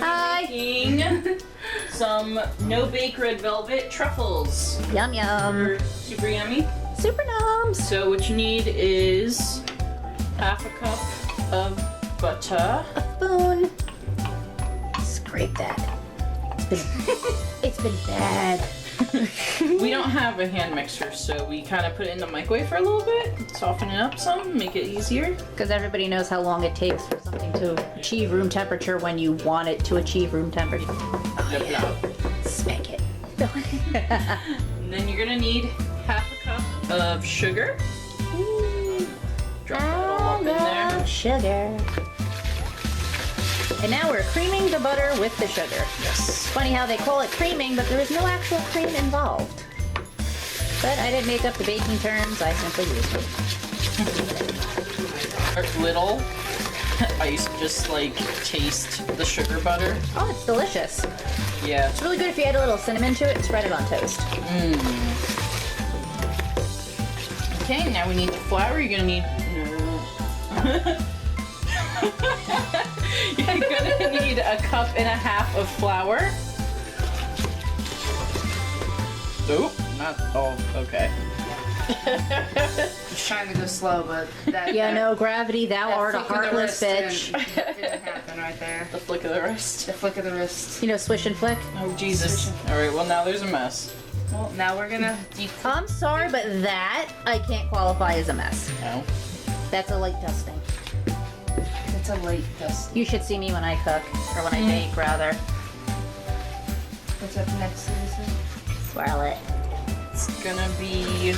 gonna be making some no-bake red velvet truffles. Yum yum. They're super yummy. Super noms. So what you need is half a cup of butter. A spoon. Scrape that. It's been bad. We don't have a hand mixer, so we kind of put it in the microwave for a little bit, soften it up some, make it easier. Because everybody knows how long it takes for something to achieve room temperature when you want it to achieve room temperature. Yep, yep. Smack it. And then you're gonna need half a cup of sugar. Drop that all up in there. Sugar. And now we're creaming the butter with the sugar. Yes. Funny how they call it creaming, but there is no actual cream involved. But I didn't make up the baking terms, I simply used them. Little. I used to just like taste the sugar butter. Oh, it's delicious. Yeah. It's really good if you add a little cinnamon to it and spread it on toast. Okay, now we need the flour. You're gonna need... You're gonna need a cup and a half of flour. Oop, not all, okay. Just trying to go slow, but that. Yeah, no, gravity, thou art a flick of the heartless wrist bitch. Didn't happen right there. The flick of the wrist. The flick of the wrist. You know, swish and flick? Oh, Jesus. Alright, well now there's a mess. Well, now we're gonna I'm sorry, but that I can't qualify as a mess. No. That's a light dusting. It's a late dust. You should see me when I cook, or when I bake, rather. What's up next, Susan? Swirl it. It's gonna be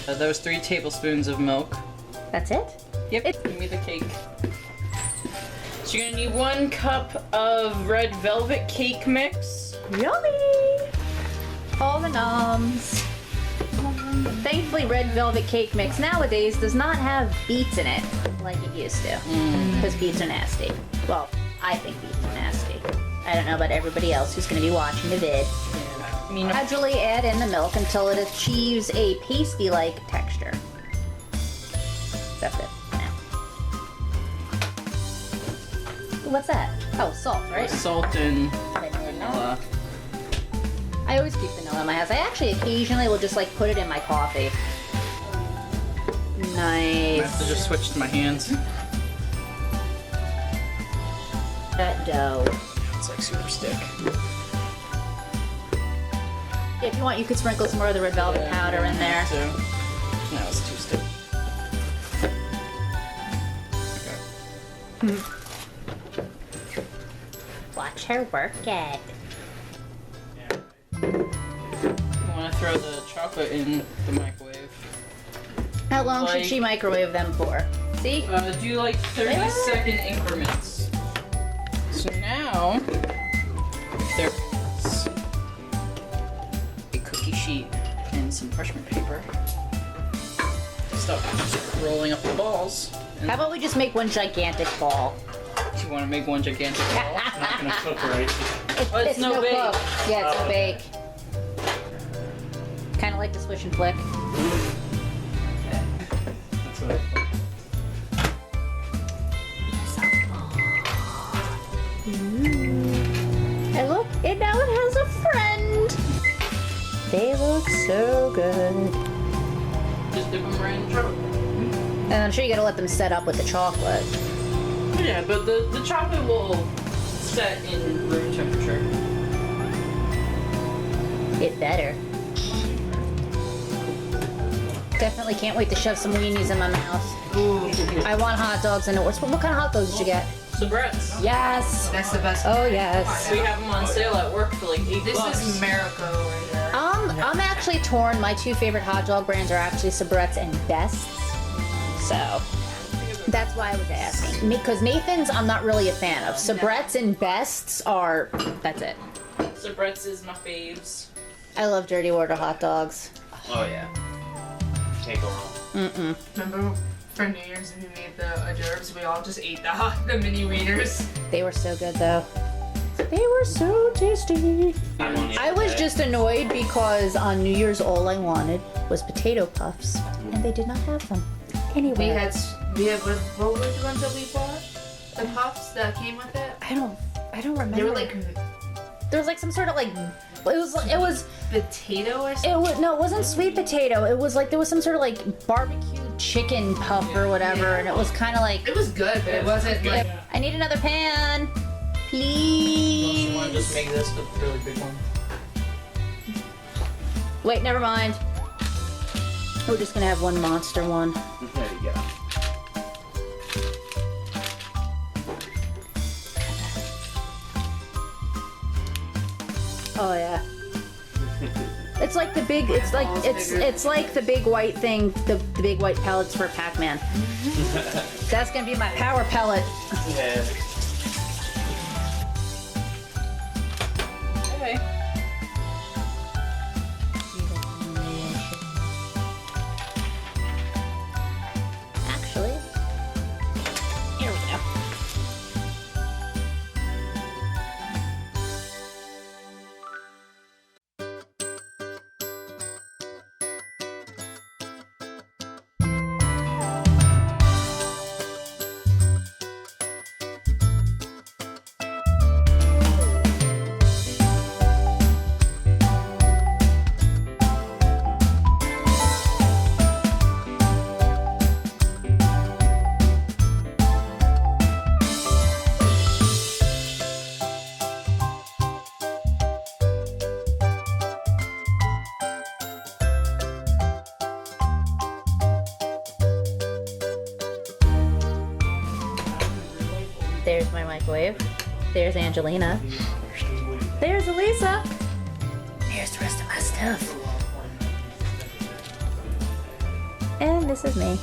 those 3 tablespoons of milk. That's it? Yep, give me the cake. So you're gonna need 1 cup of red velvet cake mix. Yummy! All the noms. Thankfully, red velvet cake mix nowadays does not have beets in it like it used to. Because beets are nasty. Well, I think beets are nasty. I don't know about everybody else who's going to be watching the vid. I mean, Gradually add in the milk until it achieves a pasty-like texture. That's it. Now. Ooh, what's that? Oh, salt, right? salt and Vanilla. vanilla. I always keep vanilla in my house. I actually occasionally will just like put it in my coffee. I have to Nice. just switch to my hands. That dough. It's like super stick. If you want, you could sprinkle some more of the red velvet powder in there. So, no, it's too stiff. Okay. Watch her work it. You want to throw the chocolate in the microwave. How long should Like- she microwave them for? See? Do like 30-second increments. So now, there's a cookie sheet and some parchment paper. Stop just rolling up the balls. And How about we just make one gigantic ball? you want to make one gigantic ball? It's not gonna cook right. It's no bake. cook. Yeah, it's no Oh. bake. Kind of like the swish and flick. That's what And look, and now it has a friend. They look so good. Just dip them right in the chocolate. And I'm sure you gotta let them set up with the chocolate. Yeah, but the chocolate will set in room temperature. It better. Definitely can't wait to shove some weenies in my mouth. Ooh, I want hot dogs and what kind of hot dogs did you get? Sabrettes. Yes. that's the best. Oh yes. We have them on sale at work for like $8. This is America right here. I'm actually torn. My 2 favorite hot dog brands are actually Sabrettes and Bests. So that's why I was asking. Because Nathan's I'm not really a fan of. Sabrettes and Bests are, that's it. Sabrettes is my faves. I love Dirty Water hot dogs. Oh yeah. Take a long. Remember for New Year's we made the hors d'oeuvres? We all just ate the mini wieners. They were so good though. They were so tasty. I was just annoyed because on New Year's all I wanted was potato puffs, and they did not have them. Anyway, We had what were the ones that we bought? The puffs that came with it? I I don't remember. They were like there was like some sort of like it was potato or something. it wasn't sweet potato. It was like there was some sort of like barbecue chicken puff or whatever, and it was kind of like It was good, but it wasn't like. I need another pan, Don't please. you want to just make this the really big one? Wait, never mind. We're just gonna have one monster one. There you go. Oh yeah. It's like the big. It's like it's like the big white thing. The big white pellets for Pac-Man. That's gonna be my power pellet. Yeah. Okay. Actually, here we go. There's my microwave. There's Angelina. There's Elisa. Here's the rest of my stuff. And this is me.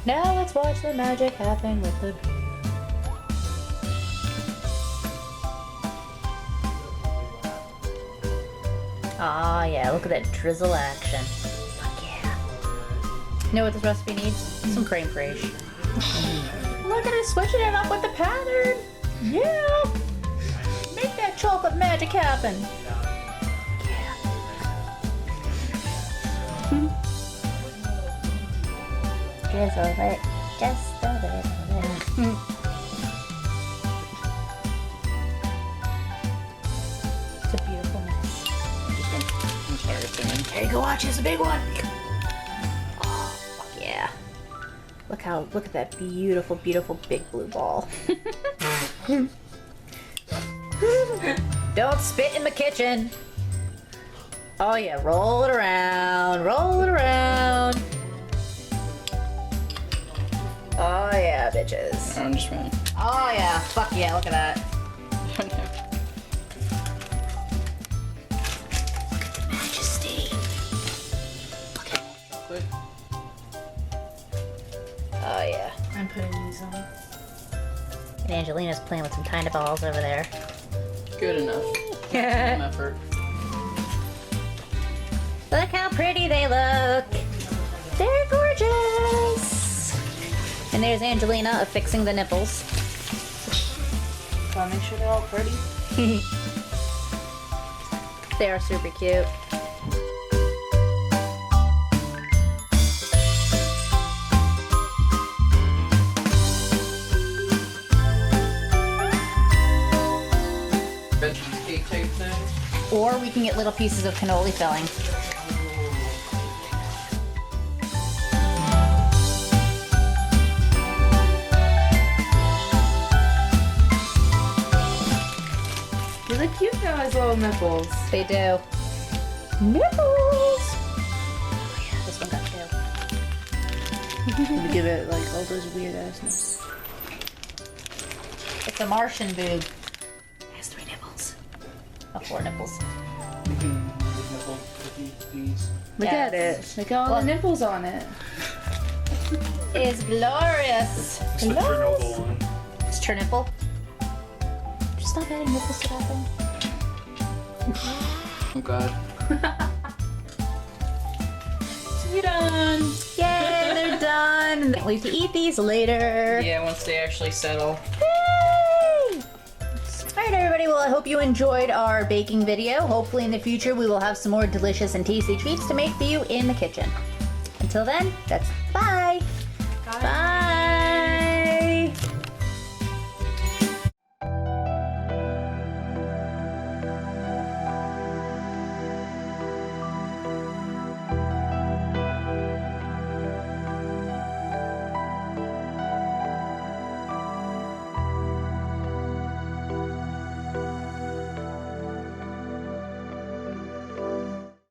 Now let's watch the magic happen with the. Ah, yeah, look at that drizzle action. Fuck yeah. You know what this recipe needs? Some creme fraiche. Look at it, switching it up with the pattern. Yeah. Make that chocolate magic happen. Drizzle it just a little bit. It's a beautiful mess. I'm sorry, singing. Hey, go watch, it's a big one. Oh, fuck yeah. Look at that beautiful, beautiful big blue ball. Don't spit in the kitchen. Oh yeah, roll it around, roll it around. Oh yeah, bitches. I'm just running. Oh yeah, fuck yeah, look at that. Majesty. Look at Chocolate. Oh yeah. I'm putting these on. And Angelina's playing with some tiny balls over there. Good enough. Some effort. Look how pretty they look. They're gorgeous. And there's Angelina affixing the nipples. Gotta make sure they're all pretty. They are super cute. Red cheesecake type thing. Or we can get little pieces of cannoli filling. They look cute though as little nipples. They do. Nipples! Oh yeah, this one got two. To give it like all those weird ass nips. It's a Martian boob. It has 3 nipples. Oh, 4 nipples. Nipple cookie, please. Look at Yes. it. Look at all Look. the nipples on it. It's glorious. It's the Chernobyl one. It's Chernipple. Just stop adding nipples to that thing. Oh god. You're done. Yay, they're done. Can't wait to eat these later. Yeah, once they actually settle. Yay! Alright everybody, well I hope you enjoyed our baking video. Hopefully in the future we will have some more delicious and tasty treats to make for you in the kitchen. Until then, that's bye! Bye. Bye!